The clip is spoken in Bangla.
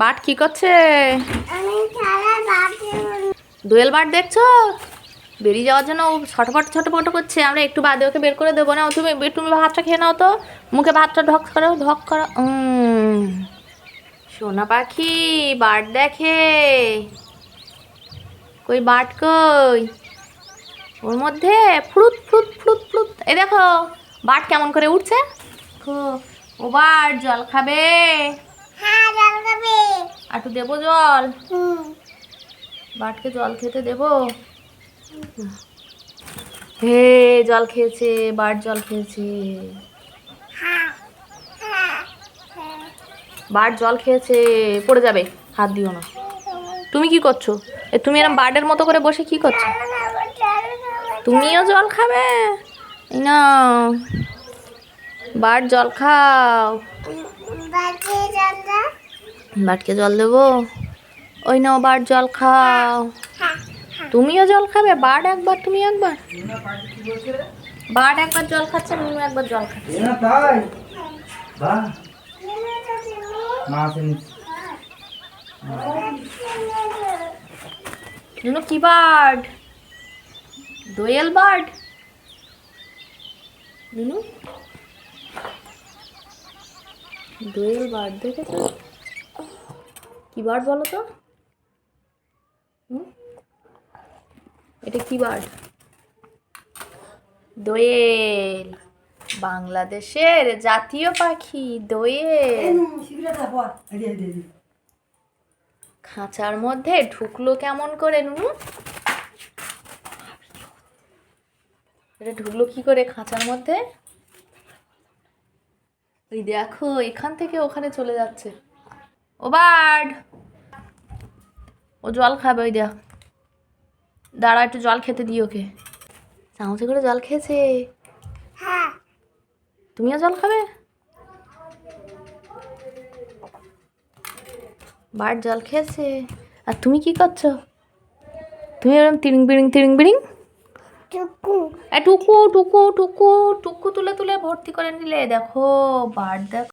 বাট কি করছে? দোয়েল বাট দেখছো? বেরিয়ে যাওয়ার জন্য ও ছটফট ছটফট করছে। আমরা একটু বাদে ওকে বের করে দেবো না। তুমি তুমি ভাতটা খেয়ে নাও তো, মুখে ভাতটা ঢক করো ঢক করো। সোনা পাখি বাট দেখে। কই বাট কই? ওর মধ্যে ফ্রুত ফ্রুত ফ্রুত ফ্রুত। এই দেখো বাট কেমন করে উঠছে। ও বাট জল খাবে? হ্যাঁ জল খাবে। একটু দেবো জল? বাটকে জল খেতে দেবো? হে জল খেয়েছে, বাট জল খেয়েছে। বাট জল খেয়েছে, পড়ে যাবে, হাত দিও না। তুমি কি করছো? তুমি এরকম বার্ডের মতো করে বসে কি করছো? তুমিও জল খাবে? না, বাট জল খাও। বাটকে জল দেবো? ওই নাও বাট জল খাও। তুমিও জল খাবে? বাট একবার তুমি একবার। বাট একবার জল খাচ্ছে, মিনু একবার জল খাচ্ছে। মিনু কি বার্ড? দোয়েল বার্ড? মিনু দোয়েল বার্ড দেখেছো? কি বার্ড বলো তো? এটা কি বার্ড? দোয়েল, বাংলাদেশের জাতীয় পাখি দোয়েল। খাঁচার মধ্যে ঢুকলো কেমন করে নুনু? এটা ঢুকলো কি করে খাঁচার মধ্যে? ওই দেখো এখান থেকে ওখানে চলে যাচ্ছে। ও বার্ড, ও জল খাবে। ওই দেখ, দাঁড়া একটু জল খেতে দিই ওকে। চামচে করে জল খেয়েছে। তুমিও জল খাবে? বার্ড জল খেয়েছে, আর তুমি কি করছো? তুমি এরকম তিরিং বিড়িং তিরিং বিড়িং। টুকু টুকু টুকু টুকু তুলে তুলে ভর্তি করে নিলে। দেখো বার্ড দেখো।